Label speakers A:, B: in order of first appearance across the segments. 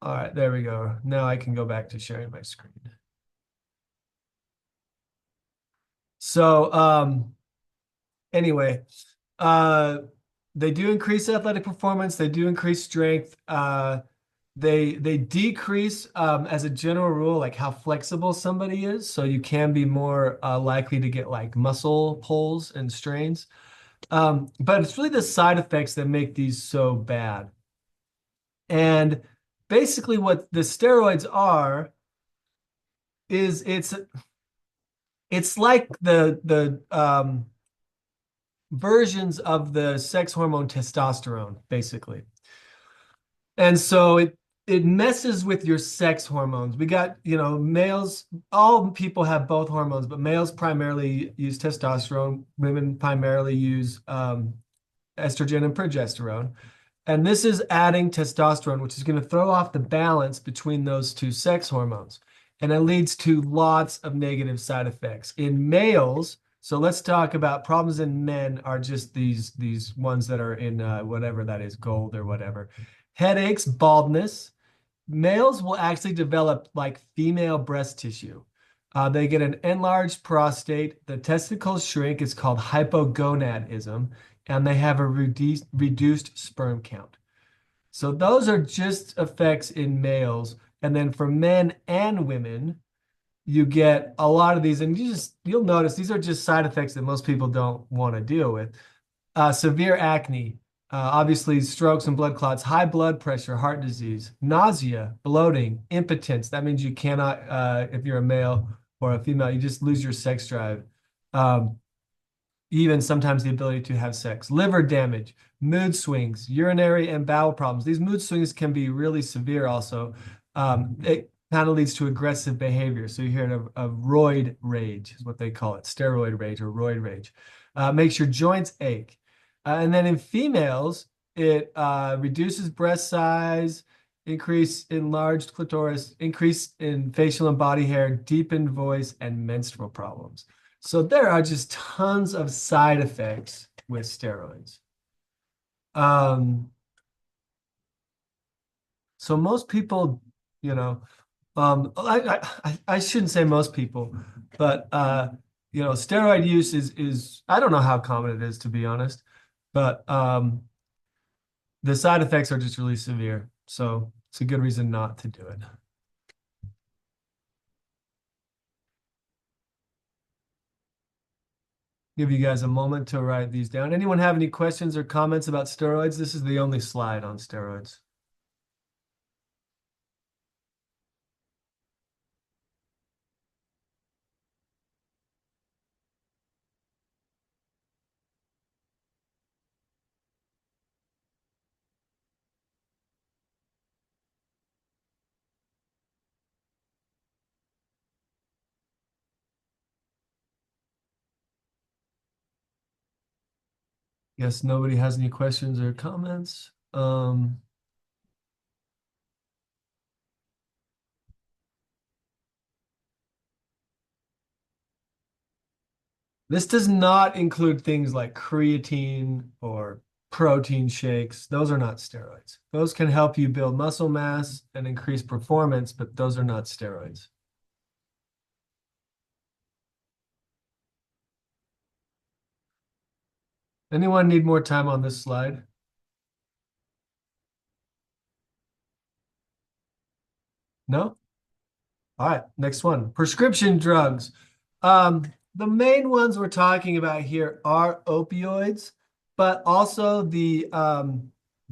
A: All right, there we go. Now I can go back to sharing my screen. So, anyway, uh, they do increase athletic performance. They do increase strength. They decrease, as a general rule, like how flexible somebody is. So you can be more likely to get like muscle pulls and strains. But it's really the side effects that make these so bad. And basically, what the steroids are is it's like the versions of the sex hormone testosterone, basically. And so it messes with your sex hormones. We got, males, all people have both hormones, but males primarily use testosterone, women primarily use estrogen and progesterone. And this is adding testosterone, which is going to throw off the balance between those two sex hormones. And it leads to lots of negative side effects. In males, so let's talk about problems in men are just these ones that are in whatever that is, gold or whatever. Headaches, baldness. Males will actually develop like female breast tissue. They get an enlarged prostate. The testicles shrink. It's called hypogonadism, and they have a reduced sperm count. So those are just effects in males. And then for men and women, you get a lot of these, and you'll notice these are just side effects that most people don't want to deal with. Severe acne, obviously strokes and blood clots, high blood pressure, heart disease, nausea, bloating, impotence. That means you cannot, if you're a male or a female, you just lose your sex drive. Um, Even sometimes the ability to have sex, liver damage, mood swings, urinary and bowel problems. These mood swings can be really severe also. It kind of leads to aggressive behavior. So you hear of roid rage is what they call it, steroid rage or roid rage. Makes your joints ache. And then in females, it reduces breast size, increase enlarged clitoris, increase in facial and body hair, deepened voice, and menstrual problems. So there are just tons of side effects with steroids. Um, so most people, you know, I shouldn't say most people, but steroid use is I don't know how common it is to be honest, but the side effects are just really severe. So it's a good reason not to do it. Give you guys a moment to write these down. Anyone have any questions or comments about steroids? This is the only slide on steroids. Guess nobody has any questions or comments. This does not include things like creatine or protein shakes. Those are not steroids. Those can help you build muscle mass and increase performance, but those are not steroids. Anyone need more time on this slide? No? All right, next one. Prescription drugs. Um, the main ones we're talking about here are opioids, but also the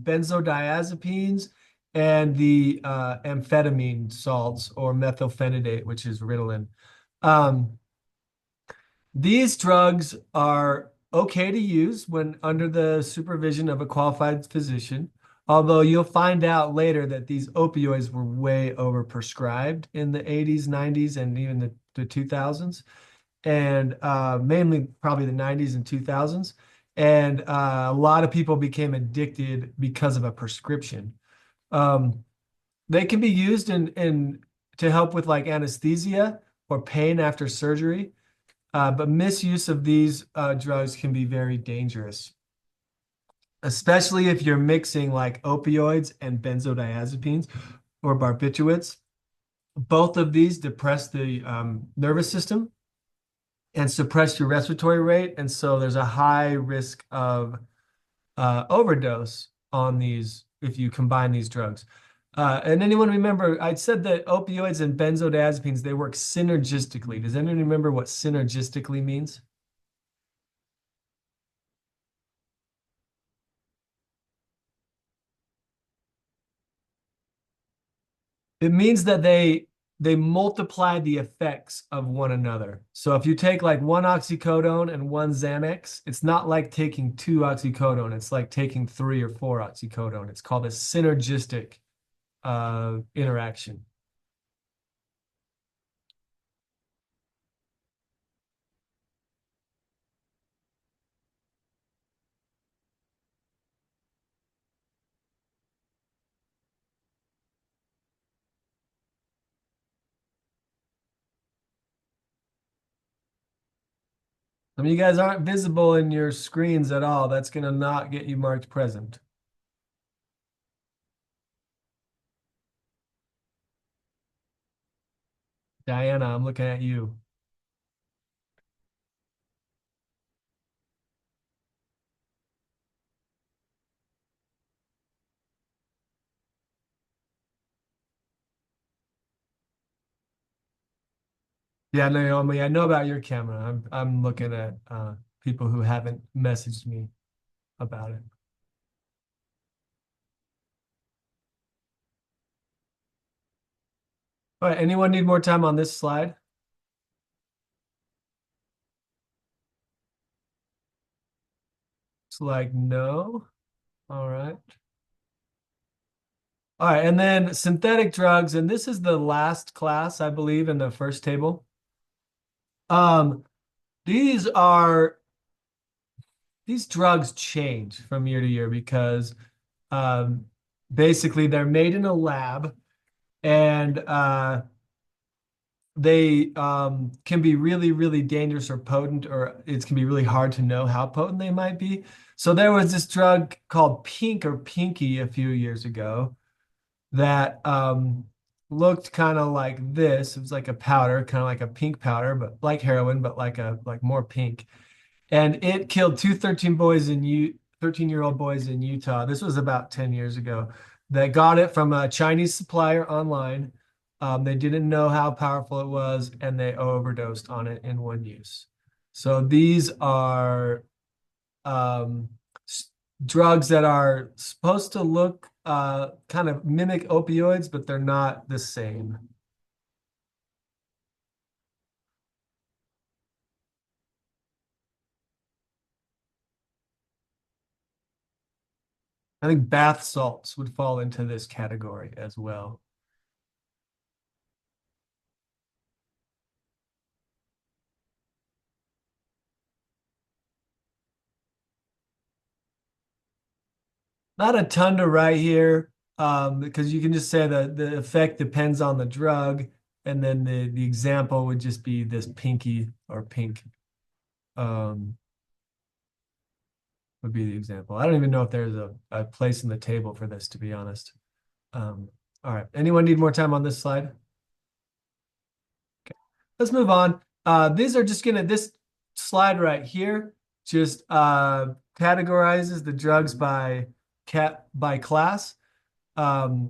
A: benzodiazepines and the amphetamine salts or methylphenidate, which is Ritalin. Um, these drugs are okay to use when under the supervision of a qualified physician, although you'll find out later that these opioids were way overprescribed in the 80s, 90s, and even the 2000s, and mainly probably the 90s and 2000s. And a lot of people became addicted because of a prescription. Um, they can be used in to help with like anesthesia or pain after surgery. But misuse of these drugs can be very dangerous, especially if you're mixing like opioids and benzodiazepines, or barbiturates. Both of these depress the nervous system and suppress your respiratory rate. And so there's a high risk of overdose on these if you combine these drugs. And anyone remember, I said that opioids and benzodiazepines, they work synergistically. Does anyone remember what synergistically means? It means that they multiply the effects of one another. So if you take like one oxycodone and one Xanax, it's not like taking two oxycodone. It's like taking three or four oxycodone. It's called a synergistic interaction. I mean, you guys aren't visible in your screens at all. That's going to not get you marked present. Diana, I'm looking at you. Yeah, Naomi, I know about your camera. I'm looking at people who haven't messaged me about it. All right, anyone need more time on this slide? It's like no. All right. All right, and then synthetic drugs, and this is the last class, I believe, in the first table. Um, these are these drugs change from year to year because um, basically they're made in a lab and they can be really, really dangerous or potent, or it can be really hard to know how potent they might be. So there was this drug called Pink or Pinky a few years ago that looked kind of like this. It was like a powder, kind of like a pink powder, but like heroin, but like more pink. And it killed two 13-year-old boys in Utah. This was about 10 years ago. That got it from a Chinese supplier online. They didn't know how powerful it was, and they overdosed on it in one use. So these are um, drugs that are supposed to look kind of mimic opioids, but they're not the same. I think bath salts would fall into this category as well. Not a ton to write here, because you can just say that the effect depends on the drug, and then the example would just be this pinky or pink um, would be the example. I don't even know if there's a place in the table for this, to be honest. Um, all right. Anyone need more time on this slide? Let's move on. These are just this slide right here just categorizes the drugs by class.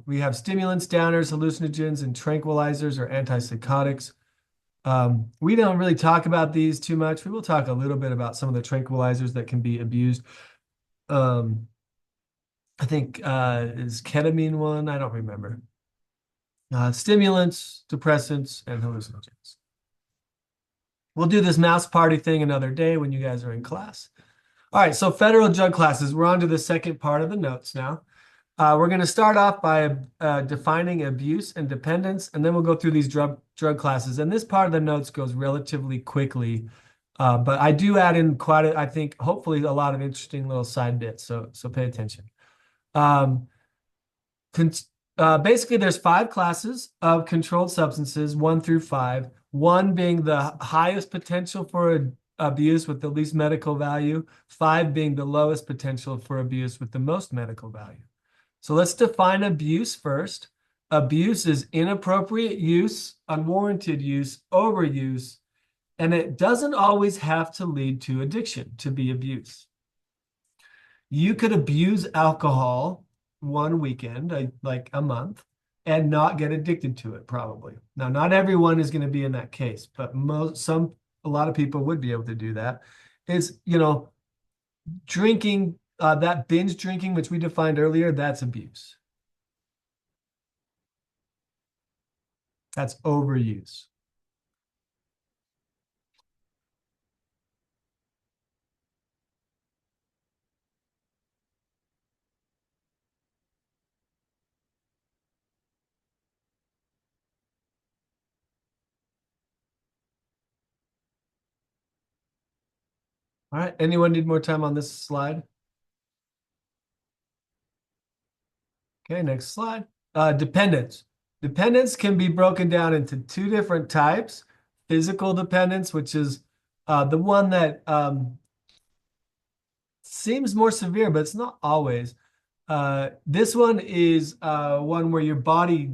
A: We have stimulants, downers, hallucinogens, and tranquilizers or antipsychotics. We don't really talk about these too much. We will talk a little bit about some of the tranquilizers that can be abused. I think is ketamine one? I don't remember. Stimulants, depressants, and hallucinogens. We'll do this mouse party thing another day when you guys are in class. All right, so federal drug classes. We're on to the second part of the notes now. We're going to start off by defining abuse and dependence, and then we'll go through these drug classes. And this part of the notes goes relatively quickly, but I do add in I think, hopefully a lot of interesting little side bits. So pay attention. Um, Basically, there's 5 classes of controlled substances, 1 through 5. 1 being the highest potential for abuse with the least medical value, 5 being the lowest potential for abuse with the most medical value. So let's define abuse first. Abuse is inappropriate use, unwarranted use, overuse, and it doesn't always have to lead to addiction to be abuse. You could abuse alcohol one weekend, like a month, and not get addicted to it, probably. Now, not everyone is going to be in that case, but a lot of people would be able to do that. It's, drinking, that binge drinking, which we defined earlier, that's abuse. That's overuse. All right. Anyone need more time on this slide? Okay, next slide. Dependence. Dependence can be broken down into two different types. Physical dependence, which is the one that seems more severe, but it's not always. This one is one where your body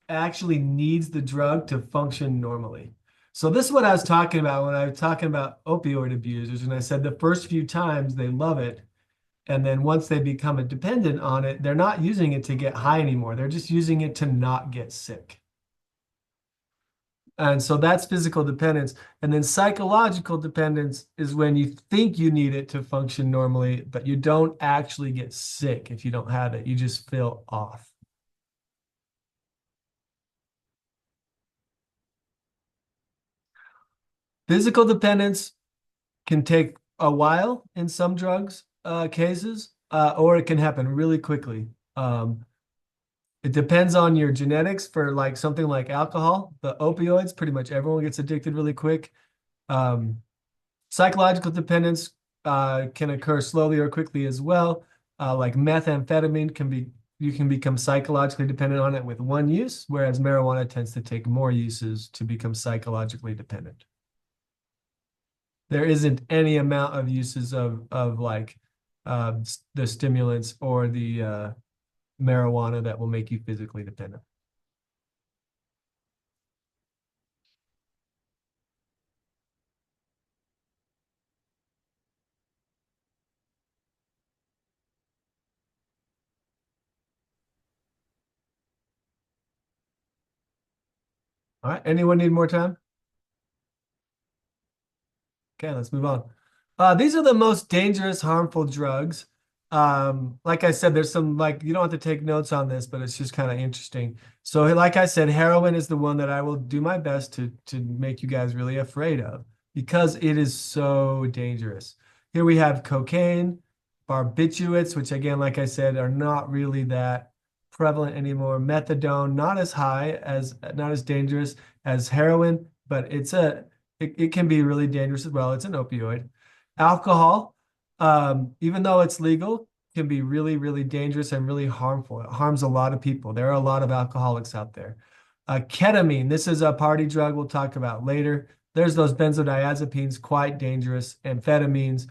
A: actually needs the drug to function normally. So this is what I was talking about when I was talking about opioid abusers, and I said the first few times they love it, and then once they become a dependent on it, they're not using it to get high anymore. They're just using it to not get sick. And so that's physical dependence. And then psychological dependence is when you think you need it to function normally, but you don't actually get sick if you don't have it. You just feel off. Physical dependence can take a while in some drugs cases, or it can happen really quickly. It depends on your genetics for like something like alcohol. The opioids, pretty much everyone gets addicted really quick. Um, Psychological dependence can occur slowly or quickly as well. Like methamphetamine you can become psychologically dependent on it with one use, whereas marijuana tends to take more uses to become psychologically dependent. There isn't any amount of uses of like the stimulants or the marijuana that will make you physically dependent. All right. Anyone need more time? Okay, let's move on. These are the most dangerous, harmful drugs. Like I said, there's some like you don't have to take notes on this, but it's just kind of interesting. So, like I said, heroin is the one that I will do my best to make you guys really afraid of because it is so dangerous. Here we have cocaine, barbiturates, which again, like I said, are not really that prevalent anymore. Methadone, not as dangerous as heroin, but it can be really dangerous as well. It's an opioid. Alcohol, even though it's legal, can be really, really dangerous and really harmful. It harms a lot of people. There are a lot of alcoholics out there. Ketamine, this is a party drug we'll talk about later. There's those benzodiazepines, quite dangerous. Amphetamines,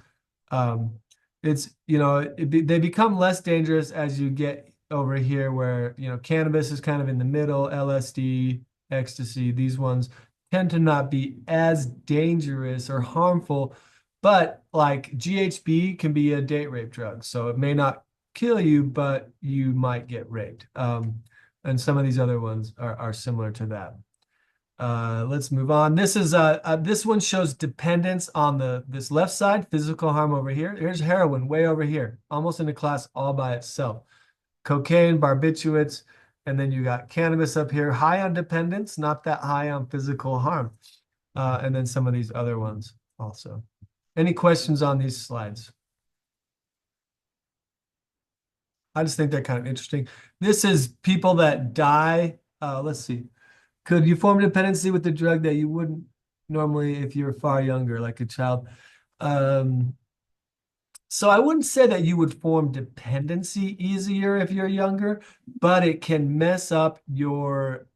A: um, they become less dangerous as you get over here where, cannabis is kind of in the middle, LSD, ecstasy, these ones tend to not be as dangerous or harmful, but like GHB can be a date rape drug. So it may not kill you, but you might get raped. And some of these other ones are similar to that. Let's move on. This one shows dependence on this left side, physical harm over here. Here's heroin way over here, almost in a class all by itself. Cocaine, barbiturates, and then you got cannabis up here, high on dependence, not that high on physical harm. And then some of these other ones also. Any questions on these slides? I just think they're kind of interesting. This is people that die. Let's see. Could you form dependency with the drug that you wouldn't normally if you were far younger, like a child? Um, So I wouldn't say that you would form dependency easier if you're younger, but it can mess up the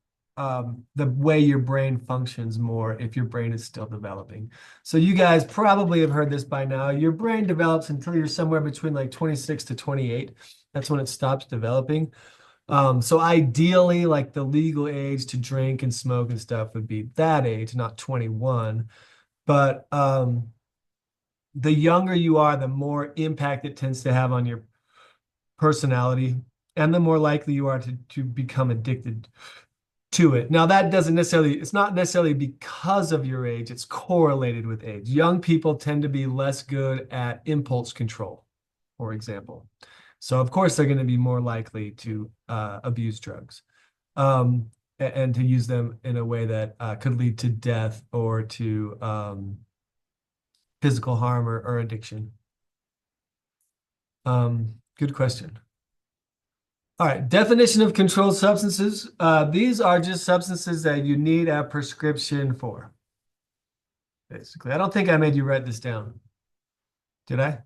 A: way your brain functions more if your brain is still developing. So you guys probably have heard this by now. Your brain develops until you're somewhere between like 26 to 28. That's when it stops developing. So ideally, like the legal age to drink and smoke and stuff would be that age, not 21. But the younger you are, the more impact it tends to have on your personality, and the more likely you are to become addicted to it. Now, that doesn't necessarily, it's not necessarily because of your age, it's correlated with age. Young people tend to be less good at impulse control, for example. So, of course, they're going to be more likely to abuse drugs and to use them in a way that could lead to death or to physical harm or addiction. Good question. All right, definition of controlled substances. These are just substances that you need a prescription for, basically. I don't think I made you write this down. Did I?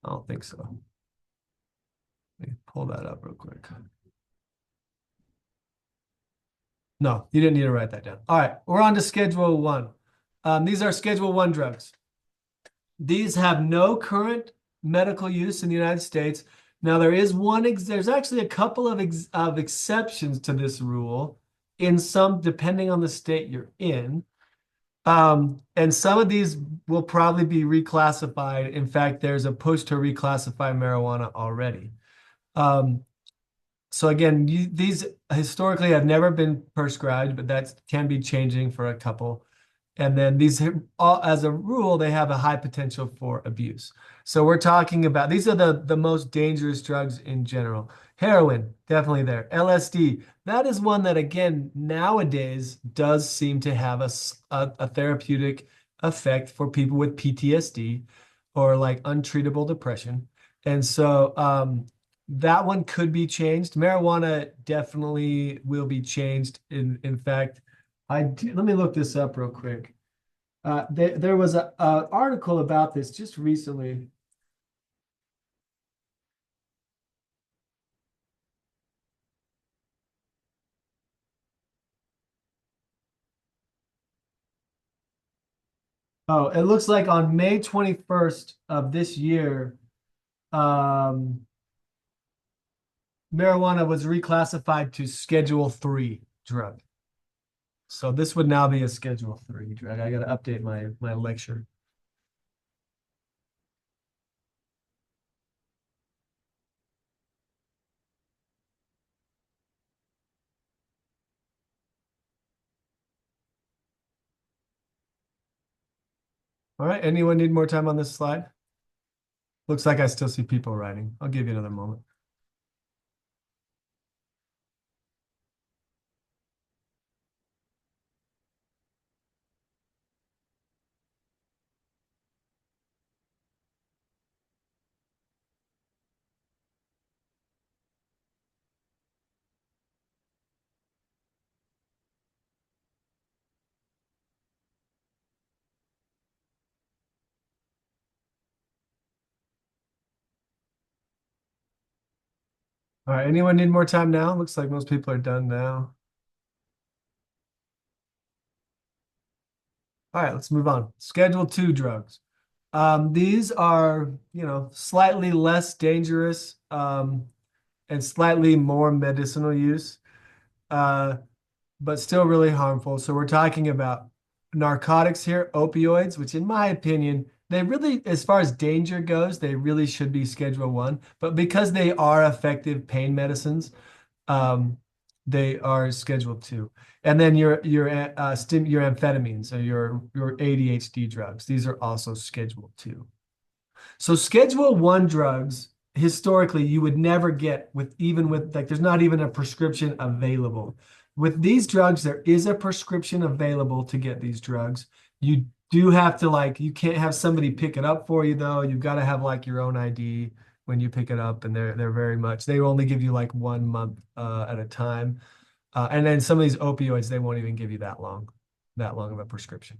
A: I don't think so. Let me pull that up real quick. No, you didn't need to write that down. All right, we're on to Schedule 1. These are Schedule 1 drugs. These have no current medical use in the United States. Now, there's actually a couple of exceptions to this rule in some, depending on the state you're in. And some of these will probably be reclassified. In fact, there's a push to reclassify marijuana already. Um, so again, these historically have never been prescribed, but that can be changing for a couple. And then these, all, as a rule, they have a high potential for abuse. So we're talking about these are the most dangerous drugs in general. Heroin, definitely there. LSD, that is one that again nowadays does seem to have a therapeutic effect for people with PTSD or like untreatable depression. And so that one could be changed. Marijuana definitely will be changed. In fact, let me look this up real quick. There was a article about this just recently. Oh, it looks like on May 21st of this year, um, marijuana was reclassified to Schedule 3 drug. So this would now be a Schedule 3 drug. I got to update my lecture. All right. Anyone need more time on this slide? Looks like I still see people writing. I'll give you another moment. All right. Anyone need more time now? Looks like most people are done now. All right, let's move on. Schedule 2 drugs. These are, slightly less dangerous and slightly more medicinal use, uh, but still really harmful. So we're talking about narcotics here, opioids, which in my opinion, they really, as far as danger goes, they really should be Schedule 1. But because they are effective pain medicines, um, they are Schedule 2. And then your amphetamines or your ADHD drugs. These are also Schedule 2. So Schedule 1 drugs, historically, you would never get with like there's not even a prescription available. With these drugs, there is a prescription available to get these drugs. You do have to like you can't have somebody pick it up for you though. You've got to have like your own ID when you pick it up, and they're very much they only give you like 1 month at a time. And then some of these opioids, they won't even give you that long of a prescription.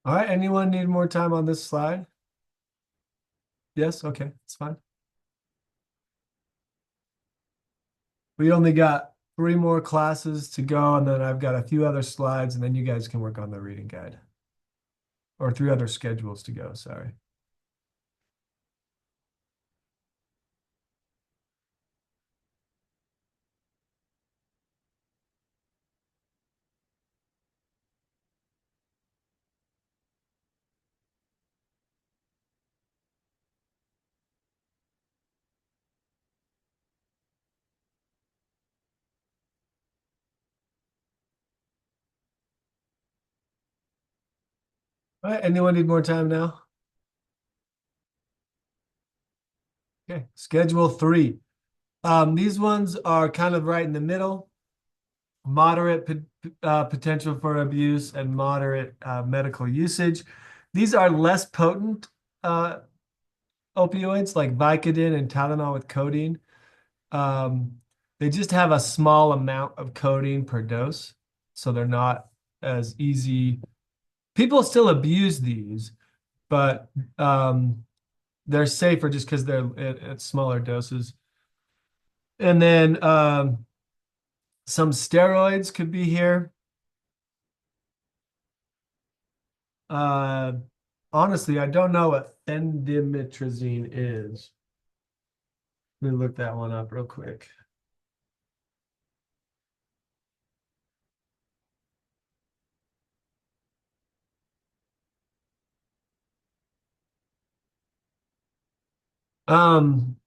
A: All right, anyone need more time on this slide? Yes, okay, it's fine. We only got three more classes to go, and then I've got a few other slides, and then you guys can work on the reading guide. Or three other schedules to go, sorry. All right, anyone need more time now? Okay, schedule three. These ones are kind of right in the middle. Moderate potential for abuse and moderate medical usage. These are less potent uh, opioids like Vicodin and Tylenol with codeine. Um, they just have a small amount of codeine per dose, so they're not as easy. People still abuse these, but they're safer just because they're at smaller doses. And then some steroids could be here. Uh, honestly, I don't know what phendimetrazine is. Let me look that one up real quick.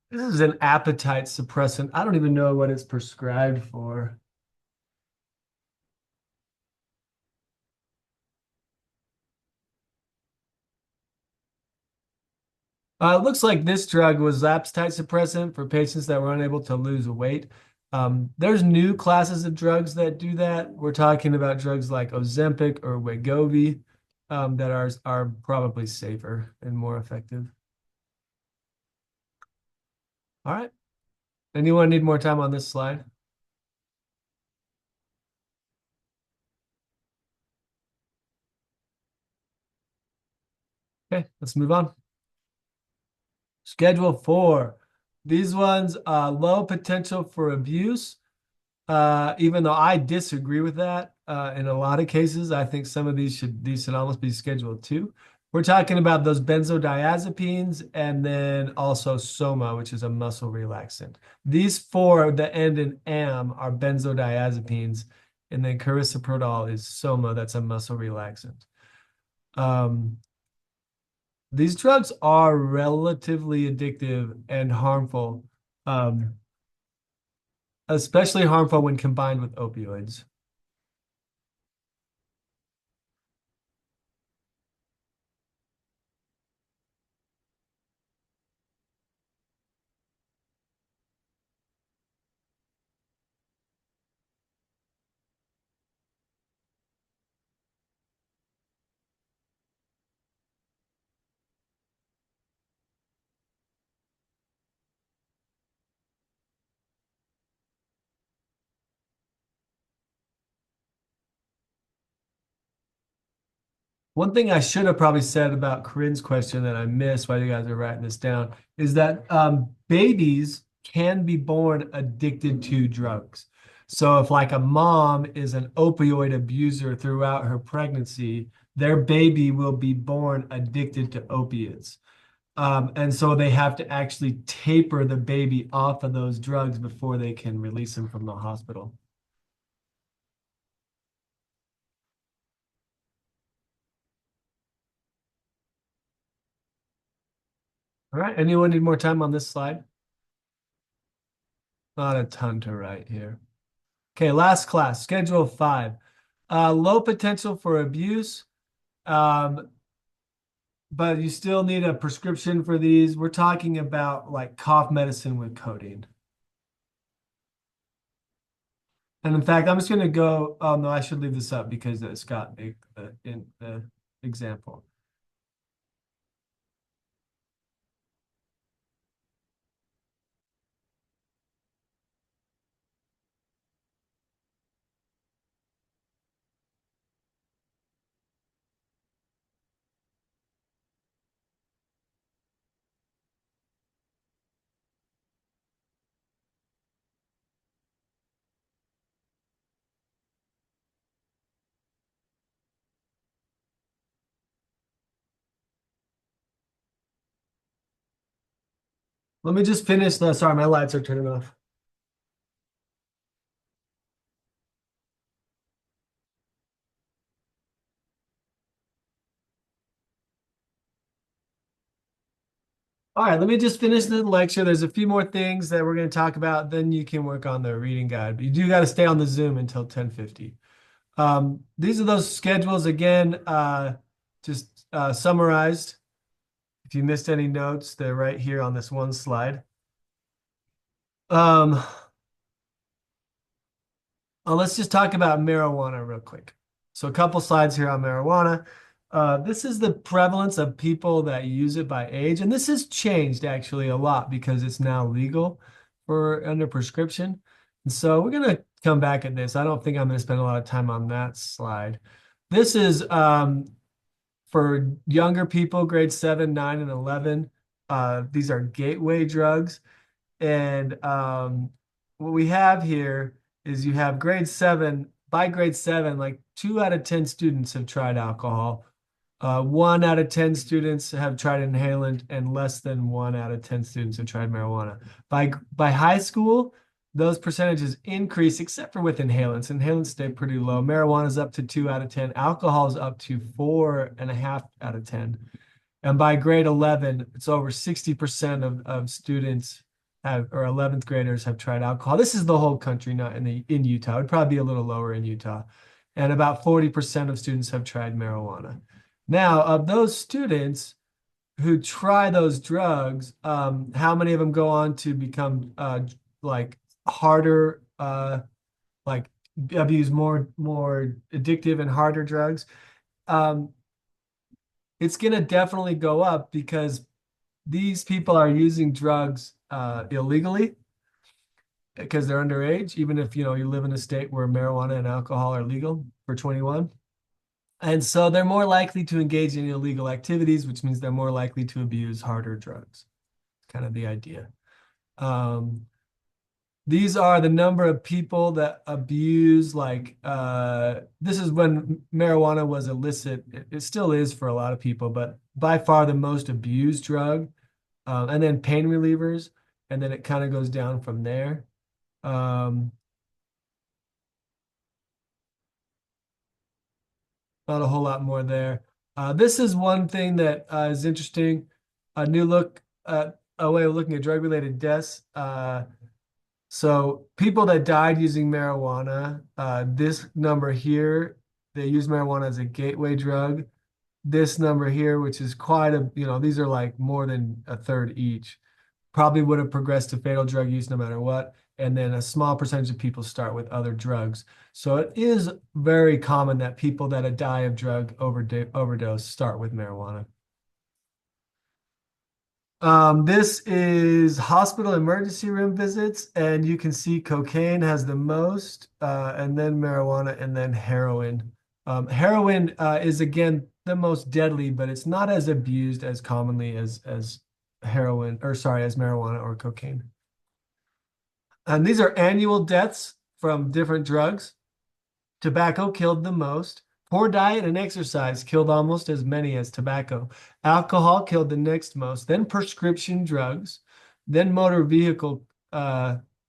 A: This is an appetite suppressant. I don't even know what it's prescribed for. It looks like this drug was appetite suppressant for patients that were unable to lose weight. There's new classes of drugs that do that. We're talking about drugs like Ozempic or Wegovy, that are probably safer and more effective. All right. Anyone need more time on this slide? Okay, let's move on. Schedule four. These ones, low potential for abuse. Even though I disagree with that, in a lot of cases, I think some of these should almost be scheduled two. We're talking about those benzodiazepines and then also Soma, which is a muscle relaxant. These four that end in am are benzodiazepines, and then carisoprodol is Soma, that's a muscle relaxant. Um, these drugs are relatively addictive and harmful, um, especially harmful when combined with opioids. One thing I should have probably said about Corinne's question that I missed while you guys are writing this down is that babies can be born addicted to drugs. So if like a mom is an opioid abuser throughout her pregnancy, their baby will be born addicted to opiates. And so they have to actually taper the baby off of those drugs before they can release him from the hospital. All right, anyone need more time on this slide? Not a ton to write here. Okay, last class, schedule five. Low potential for abuse, um, but you still need a prescription for these. We're talking about like cough medicine with codeine. And in fact, I'm just going to go. Oh no, I should leave this up because it's got in the example. Let me just finish the, sorry, my lights are turning off. All right, let me just finish the lecture. There's a few more things that we're going to talk about. Then you can work on the reading guide. But you do got to stay on the Zoom until 10:50. These are those schedules again, just summarized. If you missed any notes, they're right here on this one slide. Um, let's just talk about marijuana real quick. So a couple slides here on marijuana. This is the prevalence of people that use it by age, and this has changed actually a lot because it's now legal for under prescription. And so we're gonna come back at this. I don't think I'm gonna spend a lot of time on that slide. This is for younger people, grade 7, 9, and 11. These are gateway drugs. And what we have here is you have grade 7, by grade 7, like 2 out of 10 students have tried alcohol. 1 out of 10 students have tried inhalant, and less than 1 out of 10 students have tried marijuana. By high school, those percentages increase, except for with inhalants. Inhalants stay pretty low. Marijuana is up to 2 out of 10. Alcohol is up to 4.5 out of 10. And by grade 11, it's over 60% of students have, or 11th graders have tried alcohol. This is the whole country, not in Utah. It'd probably be a little lower in Utah. And about 40% of students have tried marijuana. Now, of those students who try those drugs, how many of them go on to become like harder, like abuse more addictive and harder drugs? Um, it's going to definitely go up because these people are using drugs illegally because they're underage, even if you live in a state where marijuana and alcohol are legal for 21. And so they're more likely to engage in illegal activities, which means they're more likely to abuse harder drugs. Kind of the idea. Um, these are the number of people that abuse, like, this is when marijuana was illicit. It still is for a lot of people, but by far the most abused drug. And then pain relievers, and then it kind of goes down from there. Um, Not a whole lot more there. This is one thing that is interesting. A new look at a way of looking at drug-related deaths. So people that died using marijuana, this number here, they use marijuana as a gateway drug. This number here, which is quite a, these are like more than a third each, probably would have progressed to fatal drug use no matter what. And then a small percentage of people start with other drugs. So it is very common that people that die of drug overdose start with marijuana. This is hospital emergency room visits, and you can see cocaine has the most, and then marijuana, and then heroin. Heroin is again the most deadly, but it's not as abused as commonly as heroin, or sorry, as marijuana or cocaine. And these are annual deaths from different drugs. Tobacco killed the most. Poor diet and exercise killed almost as many as tobacco. Alcohol killed the next most, then prescription drugs, then motor vehicle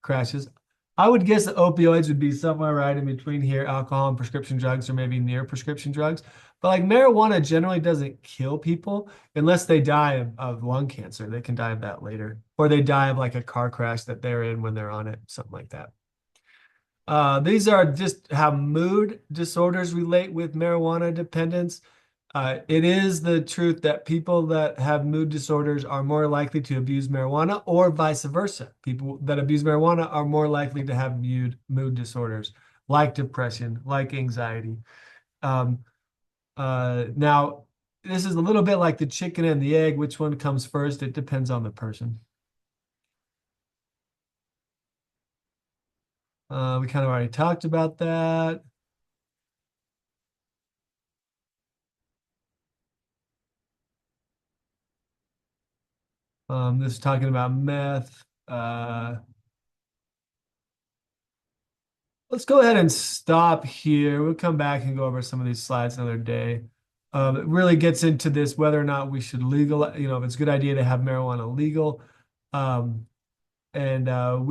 A: crashes. I would guess that opioids would be somewhere right in between here, alcohol and prescription drugs, or maybe near prescription drugs. But like marijuana generally doesn't kill people unless they die of lung cancer. They can die of that later. Or they die of like a car crash that they're in when they're on it, something like that. These are just how mood disorders relate with marijuana dependence. It is the truth that people that have mood disorders are more likely to abuse marijuana, or vice versa. People that abuse marijuana are more likely to have mood disorders like depression, like anxiety. Um, now, this is a little bit like the chicken and the egg. Which one comes first? It depends on the person. We kind of already talked about that. This is talking about meth. Let's go ahead and stop here. We'll come back and go over some of these slides another day. It really gets into this whether or not we should if it's a good idea to have marijuana legal. Um, and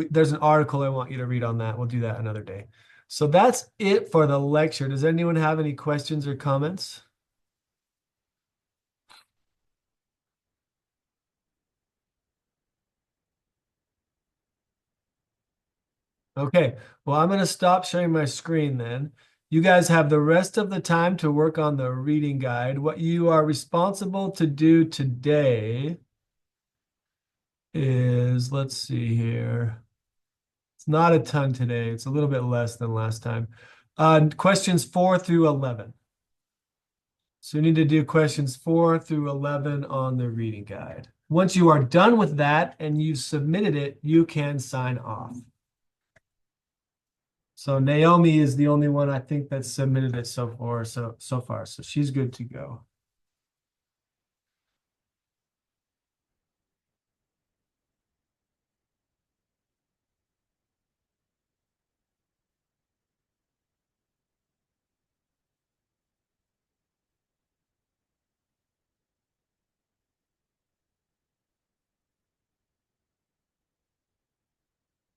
A: there's an article I want you to read on that. We'll do that another day. So that's it for the lecture. Does anyone have any questions or comments? Okay, well, I'm going to stop sharing my screen then. You guys have the rest of the time to work on the reading guide. What you are responsible to do today is, let's see here. It's not a ton today. It's a little bit less than last time. Questions 4 through 11. So you need to do questions 4 through 11 on the reading guide. Once you are done with that and you've submitted it, you can sign off. So Naomi is the only one I think that's submitted it so far. So she's good to go.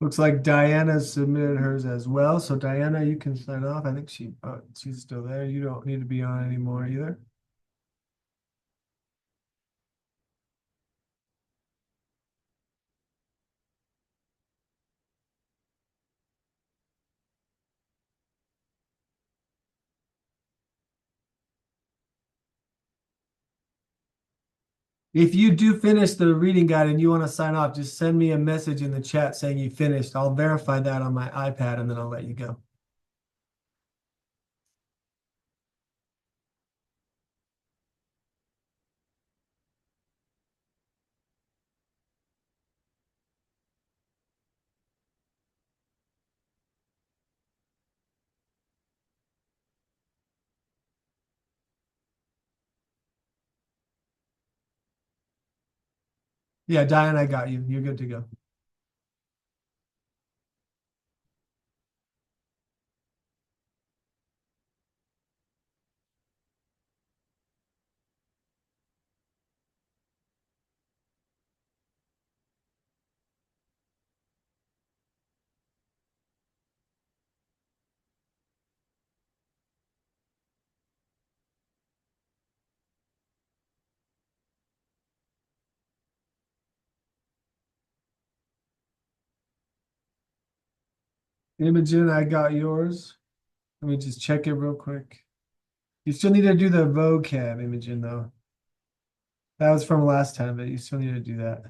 A: Looks like Diana submitted hers as well. So Diana, you can sign off. I think she's still there. You don't need to be on anymore either. If you do finish the reading guide and you want to sign off, just send me a message in the chat saying you finished. I'll verify that on my iPad and then I'll let you go. Yeah, Diane, I got you. You're good to go. Imogen, I got yours. Let me just check it real quick. You still need to do the vocab, Imogen, though. That was from last time, but you still need to do that.